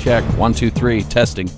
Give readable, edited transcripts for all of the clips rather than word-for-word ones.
Check. 1, 2, 3. Testing.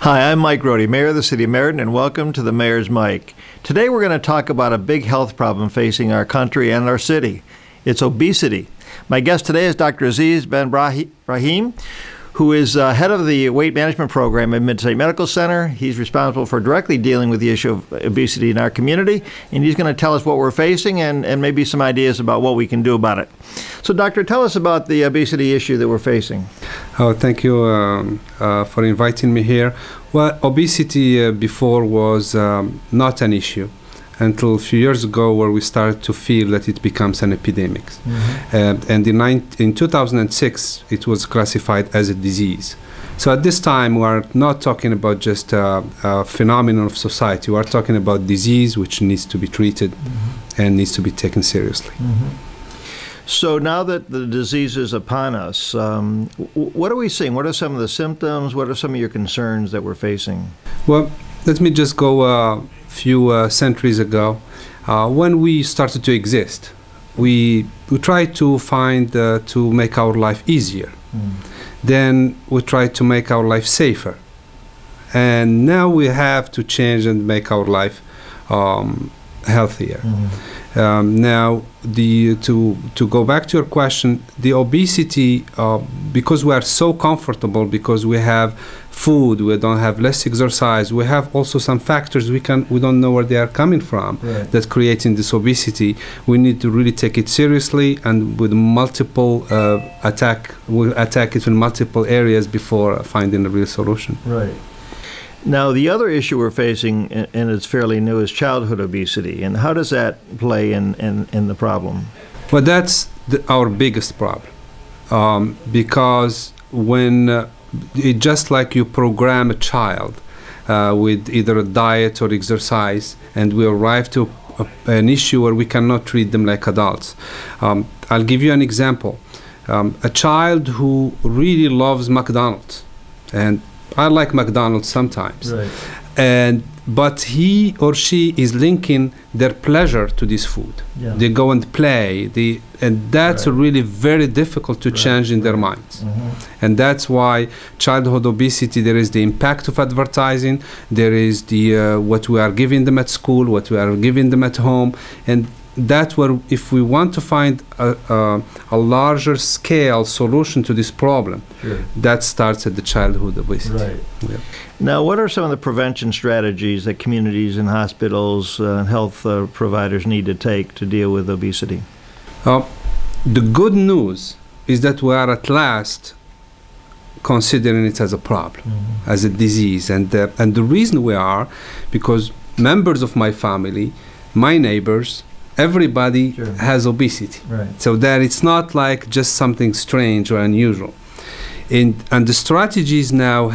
Hi, I'm Mike Rohde, Mayor of the City of Meriden, and welcome to the Mayor's Mic. Today we're going to talk about a big health problem facing our country and our city. It's obesity. My guest today is Dr. Aziz Benbrahim, who is head of the weight management program at Mid-State Medical Center. He's responsible for directly dealing with the issue of obesity in our community, and he's going to tell us what we're facing and maybe some ideas about what we can do about it. So, Doctor, tell us about the obesity issue that we're facing. Oh, thank you for inviting me here. Well, obesity before was not an issue until a few years ago, where we started to feel that it becomes an epidemic. Mm-hmm. And in 2006, it was classified as a disease. So at this time, we are not talking about just a phenomenon of society. We are talking about disease which needs to be treated mm-hmm. and needs to be taken seriously. Mm-hmm. So now that the disease is upon us, what are we seeing? What are some of the symptoms? What are some of your concerns that we're facing? Well, let me just go a few centuries ago. When we started to exist, we tried to find to make our life easier. Mm. Then we tried to make our life safer. And now we have to change and make our life healthier. Mm. Now, to go back to your question, the obesity, because we are so comfortable, because we have food, we don't have less exercise, we have also some factors we don't know where they are coming from, right, that's creating this obesity. We need to really take it seriously, and with multiple we'll attack it in multiple areas before finding a real solution. Right. Now, the other issue we're facing, and it's fairly new, is childhood obesity. And how does that play in the problem? Well, that's our biggest problem. Because when, just like you program a child with either a diet or exercise, and we arrive to an issue where we cannot treat them like adults. I'll give you an example. A child who really loves McDonald's, and I like McDonald's sometimes, right, but he or she is linking their pleasure to this food. Yeah. They go and play, and that's right, really very difficult to right, change in their minds. Mm-hmm. And that's why childhood obesity, there is the impact of advertising, there is the what we are giving them at school, what we are giving them at home, and that's where, if we want to find a larger scale solution to this problem, sure, that starts at the childhood obesity. Right. Yeah. Now, what are some of the prevention strategies that communities and hospitals and health providers need to take to deal with obesity? The good news is that we are at last considering it as a problem, mm-hmm, as a disease. And the reason we are, because members of my family, my neighbors, everybody, sure, has obesity. Right. So that it's not like just something strange or unusual. And the strategies now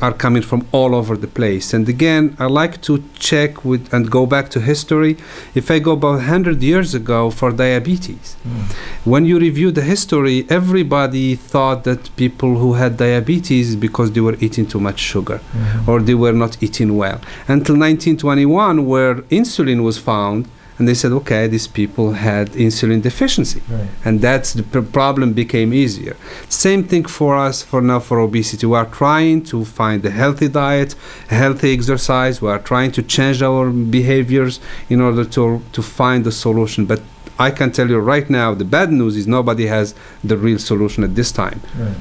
are coming from all over the place. And again, I like to check with and go back to history. If I go about 100 years ago for diabetes, when you review the history, everybody thought that people who had diabetes because they were eating too much sugar, mm-hmm, or they were not eating well. Until 1921, where insulin was found, and they said, okay, these people had insulin deficiency. Right. And that's the problem became easier. Same thing for us for now for obesity. We are trying to find a healthy diet, a healthy exercise. We are trying to change our behaviors in order to find a solution. But I can tell you right now, the bad news is nobody has the real solution at this time. Right.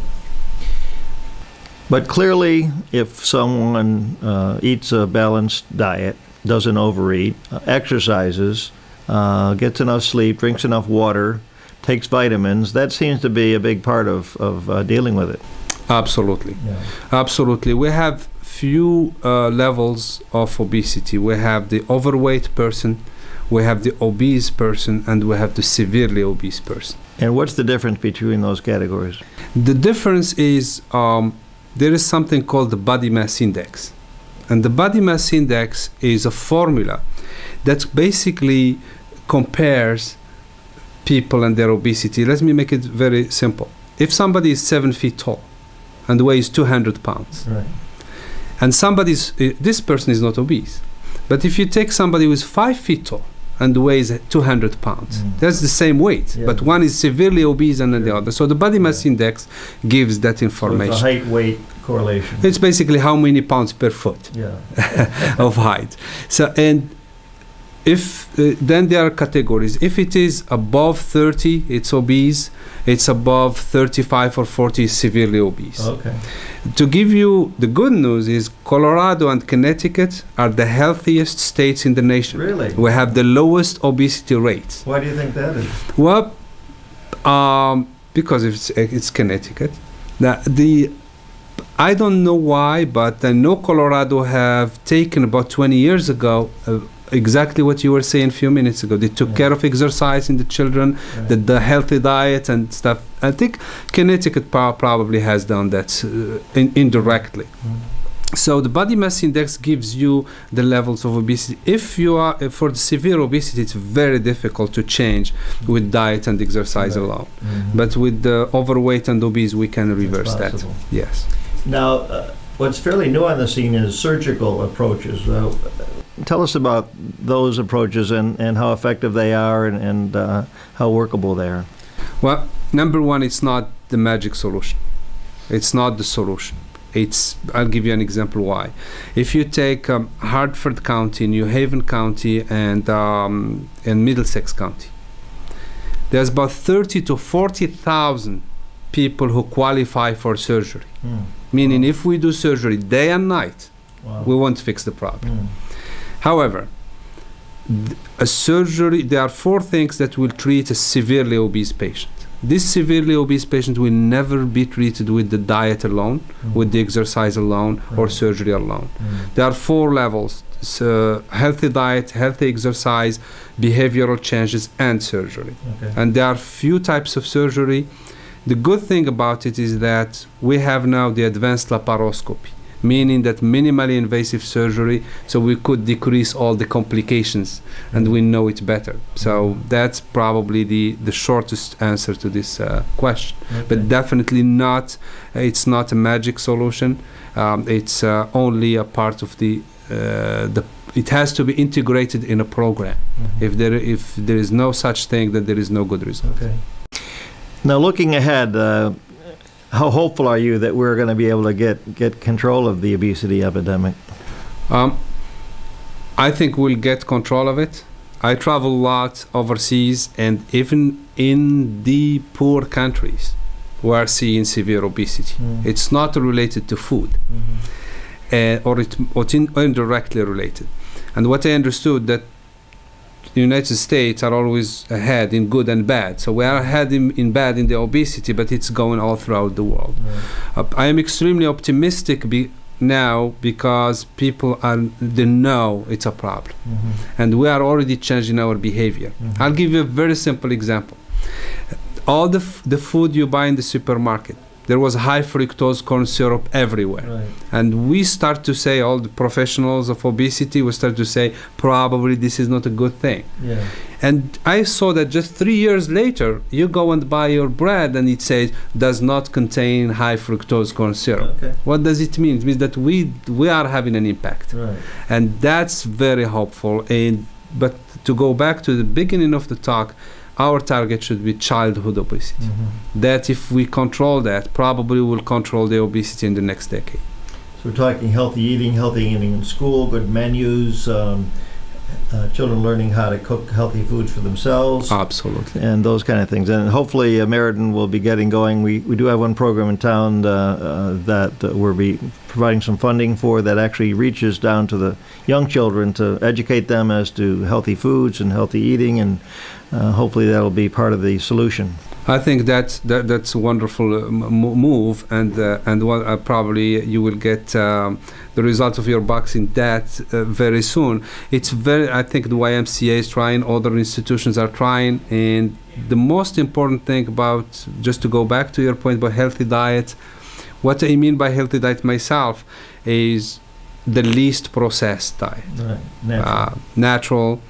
But clearly, if someone eats a balanced diet, doesn't overeat, exercises, gets enough sleep, drinks enough water, takes vitamins, that seems to be a big part of dealing with it. Absolutely. Yeah. Absolutely. We have few levels of obesity. We have the overweight person, we have the obese person, and we have the severely obese person. And what's the difference between those categories? The difference is there is something called the body mass index. And the body mass index is a formula that basically compares people and their obesity. Let me make it very simple. if somebody is 7 feet tall and weighs 200 pounds, Right. and this person is not obese, but if you take somebody who is 5 feet tall and weighs 200 pounds, that's the same weight, Yeah. but one is severely obese and the other. So the body mass index gives that So information. it's a height-weight correlation. It's basically how many pounds per foot Yeah. of height. So, and if then there are categories. If it is above 30, it's obese. It's above 35 or 40, is severely obese. Okay. To give you the good news is Colorado and Connecticut are the healthiest states in the nation. Really? We have the lowest obesity rates. Why do you think that is? Well, because it's Connecticut. I don't know why, but I know Colorado have taken about 20 years ago exactly what you were saying a few minutes ago. They took care of exercise in the children, the healthy diet and stuff. I think Connecticut probably has done that indirectly. So the body mass index gives you the levels of obesity. If you are for the severe obesity, it's very difficult to change with diet and exercise alone. But with the overweight and obese, we can reverse that. Yes. Now, what's fairly new on the scene is surgical approaches. Tell us about those approaches and how effective they are and how workable they are. Well, number one, it's not the magic solution. It's not the solution. I'll give you an example why. If you take Hartford County, New Haven County, and Middlesex County, there's about 30 to 40,000 people who qualify for surgery. Meaning, if we do surgery day and night, we won't fix the problem. However, a surgery, there are 4 things that will treat a severely obese patient. This severely obese patient will never be treated with the diet alone, with the exercise alone, or surgery alone. There are 4 levels: healthy diet, healthy exercise, behavioral changes, and surgery. And there are few types of surgery. The good thing about it is that we have now the advanced laparoscopy, meaning that minimally invasive surgery, so we could decrease all the complications, and we know it better. So that's probably the shortest answer to this question. But definitely not, it's not a magic solution. It's only a part of it has to be integrated in a program. If there is no such thing, then there is no good result. Now, looking ahead, how hopeful are you that we're going to be able to get control of the obesity epidemic? I think we'll get control of it. I travel a lot overseas, and even in the poor countries, we are seeing severe obesity. It's not related to food, or it's indirectly related. And what I understood that the United States are always ahead in good and bad. So we are ahead in bad in the obesity, but it's going all throughout the world. I am extremely optimistic now because people they know it's a problem. And we are already changing our behavior. I'll give you a very simple example. All the food you buy in the supermarket, there was high fructose corn syrup everywhere. And we start to say, all the professionals of obesity, we start to say, probably this is not a good thing. And I saw that just 3 years later, you go and buy your bread and it says, does not contain high fructose corn syrup. What does it mean? It means that we are having an impact. And that's very hopeful. But to go back to the beginning of the talk, our target should be childhood obesity. That if we control that, probably we'll control the obesity in the next decade. So we're talking healthy eating in school, good menus, children learning how to cook healthy foods for themselves. Absolutely. And those kind of things. And hopefully Meriden will be getting going. We do have one program in town that we'll be providing some funding for that actually reaches down to the young children to educate them as to healthy foods and healthy eating, and hopefully that'll be part of the solution. I think that's a wonderful move, and probably you will get the results of your box in that very soon. I think the YMCA is trying, other institutions are trying, and the most important thing about, just to go back to your point about healthy diet, what I mean by healthy diet myself is the least processed diet. Natural. Natural.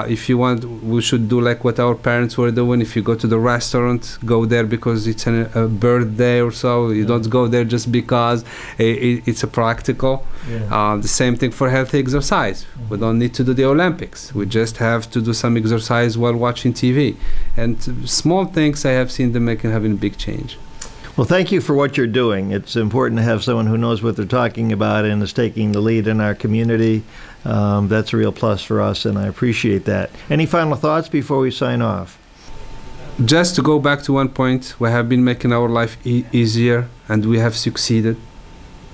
If you want, we should do like what our parents were doing. If you go to the restaurant, go there because it's a birthday or so. You don't go there just because it's a practical. The same thing for healthy exercise. We don't need to do the Olympics. We just have to do some exercise while watching TV. And small things I have seen them having a big change. Well, thank you for what you're doing. It's important to have someone who knows what they're talking about and is taking the lead in our community. That's a real plus for us, and I appreciate that. Any final thoughts before we sign off? Just to go back to one point, we have been making our life easier, and we have succeeded.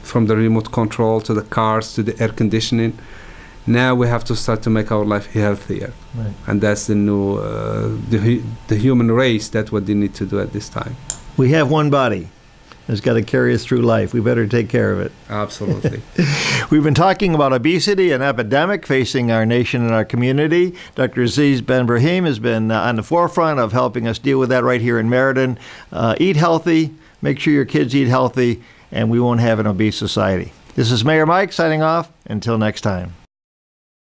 From the remote control to the cars to the air conditioning. Now we have to start to make our life healthier. Right. And that's the new, the human race, that's what they need to do at this time. We have one body that's got to carry us through life. We better take care of it. Absolutely. We've been talking about obesity, an epidemic facing our nation and our community. Dr. Aziz Benbrahim has been on the forefront of helping us deal with that right here in Meriden. Eat healthy, make sure your kids eat healthy, and we won't have an obese society. This is Mayor Mike signing off. Until next time.